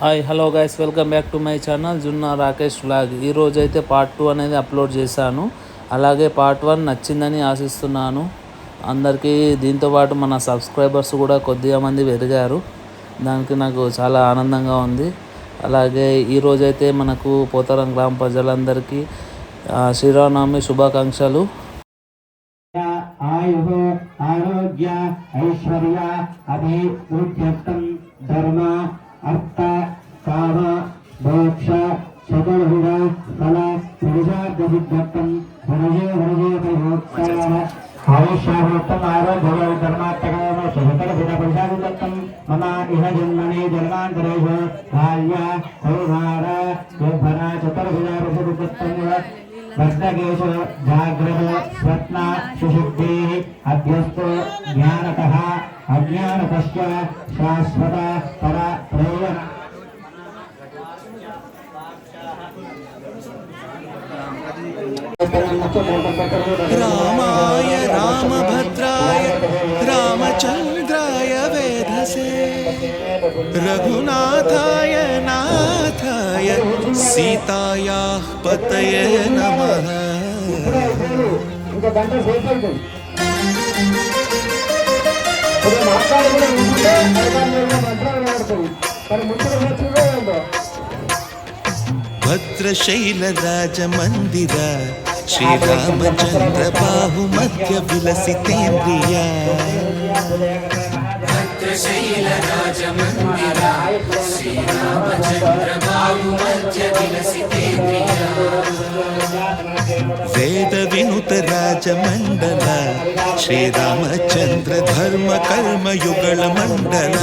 Hi hello guys, welcome back to my channel Junna Rakesh vlog. ఈరోజు అయితే part 2 అనేది upload చేశాను. అలాగే పార్ట్ 1 నచ్చిందని ఆశిస్తున్నాను అందరికీ. దీంతోపాటు మన సబ్స్క్రైబర్స్ కూడా కొద్దిగా మంది పెరిగారు, దానికి నాకు చాలా ఆనందంగా ఉంది. అలాగే ఈరోజైతే మనకు పోతారం గ్రామ ప్రజలందరికీ శ్రీరామనవమి శుభాకాంక్షలు. ఆయు ఆరోగ్య ఐశ్వర్య అభివృద్ధ్యర్థం ధర్మ అర్థ కామ మోక్ష చతుర్విధ ఫల పురుషార్థసిద్ధ్యర్థం వరజే వరజే పరిమోక్షాయ ఆయుష్యావృత్తం ఆరోగ్య ధర్మార్థకామ శతకసిద్ధ పురుషార్థం మమ ఇహ జన్మనే జన్మాంతరేషు బాల్య కౌమార యౌవన చతుర్విధ పురుషార్థం वर्तकेश जाग्रत स्वप्न सुशुद्धि अभ्यस्तो ज्ञानतः अज्ञानतश्च शाश्वत पर प्रयोजन रामाय रामभद्राय रामचन्द्राय वेधसे रघुनाथाय नाथाय सीतायाः पतये नमः। भद्रशैलराजमन्दिर श्रीरामचन्द्र बाहुमध्य विलसितेन्द्रिया वेद विनुत राजमंडल श्रीरामचंद्र धर्म कर्म युगल मंडल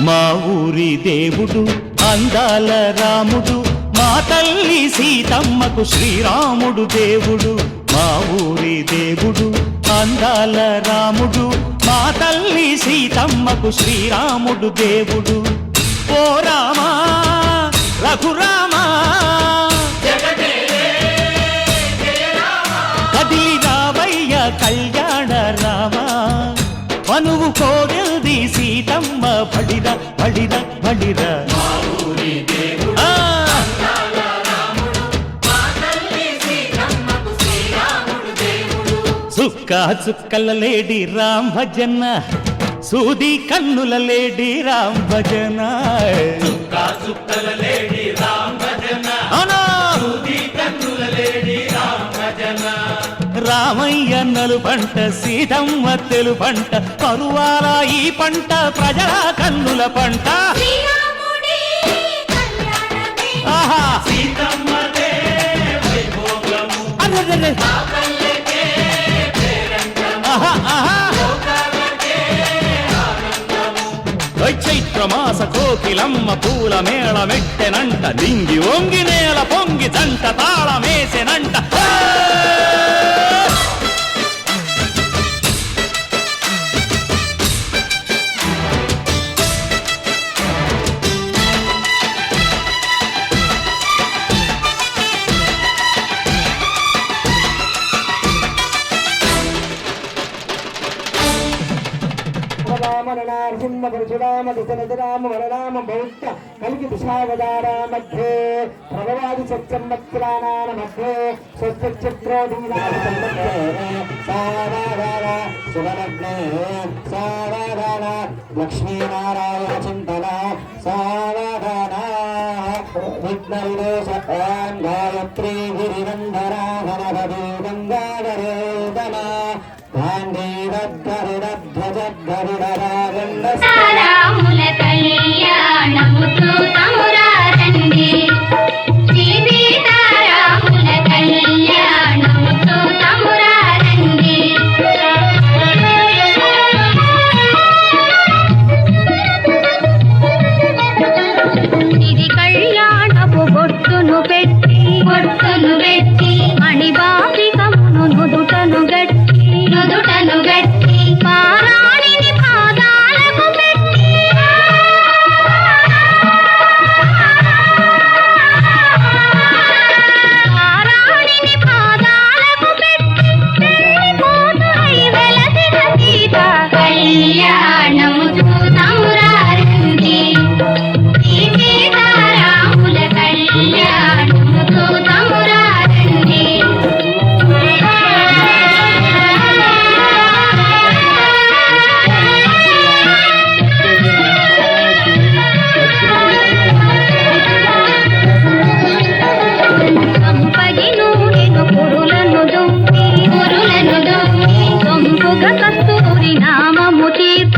మా ఊరి దేవుడు అందాల రాముడు, మా తల్లి సీతమ్మకు శ్రీరాముడు దేవుడు. మా ఊరి దేవుడు అందాల రాముడు, మా తల్లి సీతమ్మకు శ్రీరాముడు దేవుడు. ఓ రామా రఘురామా కదిలి రావయ్య కళ్యాణ రామా, మనువు కోగెల్ది సీతమ్మ బడిర బడిర బడిర. చుక్క చుక్కల లేడి రామ్ భజన, సూది కన్నుల లేడి రామ్ భజన. చుక్క చుక్కల లేడి రామ్ భజన, సూది కన్నుల లేడి రామ్ భజన. రామయ్య నలు పంట సీతమ్మ తెలు పంట, పరువాల ఈ పంట ప్రజల కన్నుల పంట. ఆహా సీతమ్మదే వైభోగము, చైత్రమాస కోకిలమ్మ పూల మేళ మెట్టెనంట, దింగి వంగి నేల పొంగి జంట తాళమేసెనంట. నరసింహ పరశురామ దశరథరామ వరరామ బౌద్ధ కలిగి దిశావతారా మధ్యే భగవాది సత్సంవత్సరానాన మధ్యే స్వచ్ఛత్రోధీనామధ్యే సారాధార శుభలగ్నే సారాధార లక్ష్మీనారాయణ చింతన సారాధార విఘ్నవినాశ గాయత్రీ గిరినందనా గణపతి గంగాధరేదన రాముల కళ్యాణము చూతమురారండి శ్రీ సీతారాముల కళ్యాణము చూతమురారండి ఇది కళ్యాణపు బొట్టును పెట్టి మణిబాసికమును నుదుటను గట్టి పారాణిని పాదాలకు పెట్టి పెళ్లి కూతురై వెలసిన సీత కళ్యాణము చూతమురారండి శ్రీ సీతారాముల కళ్యాణము చూతమురారండి సంపగి నూనెను పురులను దుంపి సొంపుగ కస్తూరి నామము తీర్చి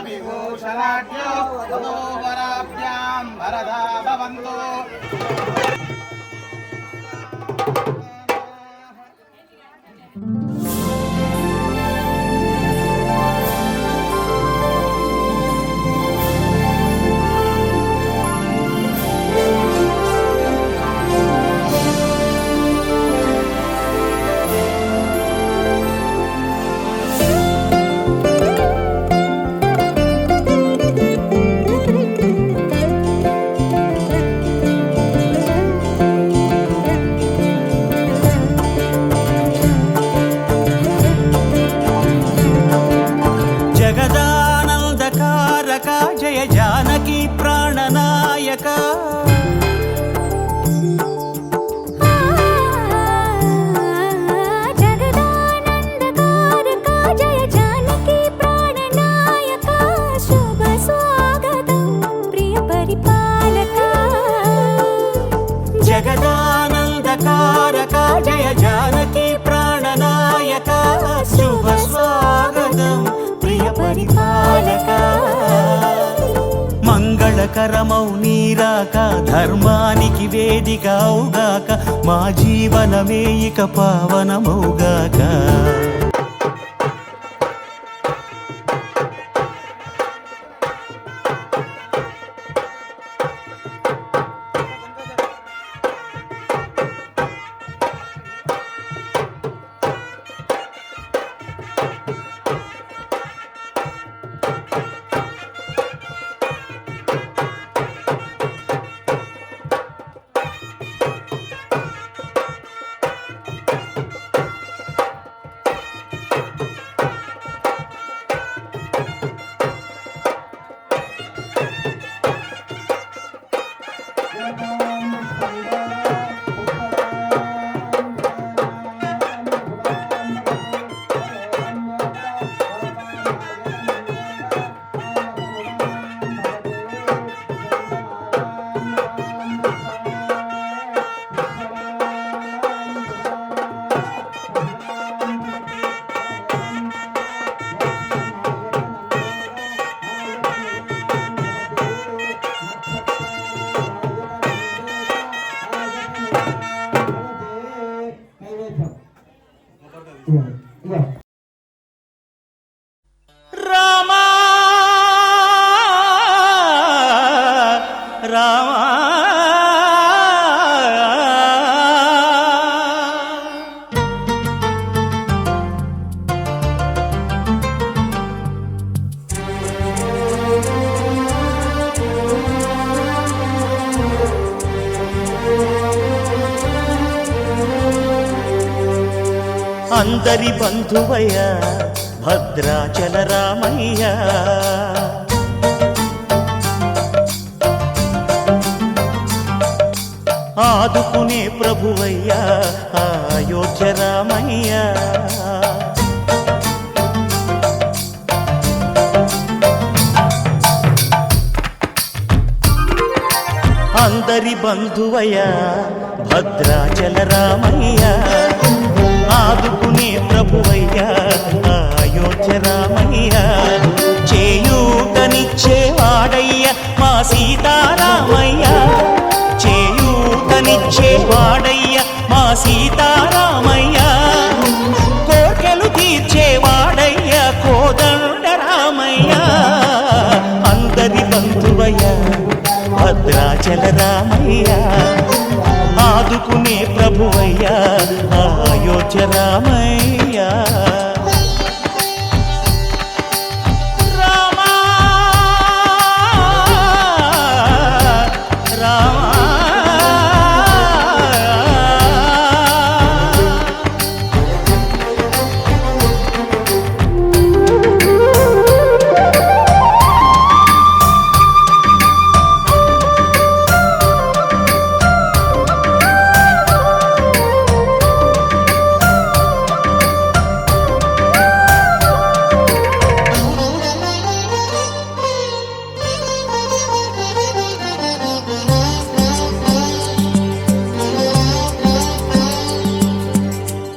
విభూషణాఢ్యో వధూవరాభ్యాం వరదా భవంతు. జగదానందకారక జయ జానకి ప్రాణనాయక జగదానందకారక జయ జానకి ప్రాణనాయక శుభ స్వాగతం ప్రియ పరిపాలక. జగదానందకారక జయ జానకి ప్రాణనాయక శుభ స్వాగతం ప్రియ పరిపాలక. మంగళకరమౌ నీరాక ధర్మానికి వేదిక అవుగాక మా జీవనమే ఇక పావనమౌగాక. రామా రామా అందరి బంధువయ్య భద్రాచల రామయ్య. ఆదుకునే ప్రభువయ్య అయోధ్య రామయ్య. అందరి బంధువయ్య భద్రాచల రామయ్య. ఆదుకునే ప్రభువయ్య అయోధ్య రామయ్య. చేయూతనిచ్చేవాడయ్య మా సీతారామయ్య. చేయూతనిచ్చేవాడయ్య మా సీతారామయ్య. కోర్కెలు తీర్చేవాడయ్య కోదండ రామయ్య. అందరి బంధువయ్య భద్రాచల రామయ్య. ఆదుకునే ప్రభువయ్య అయోధ్య రామయ్య. రామా రామా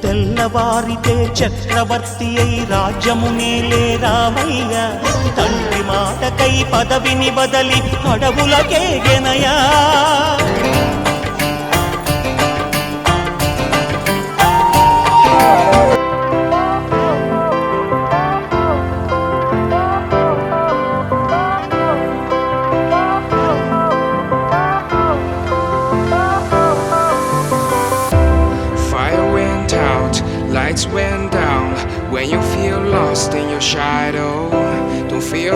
తెల్లవారితే చక్రవర్తి అయి రాజ్యమునేలే రామయ్య. తండ్రి మాట కొరకై పదవిని బదలి అడవులకే గెనయా Fire went out, lights went down. When you feel lost in your shadow, don't feel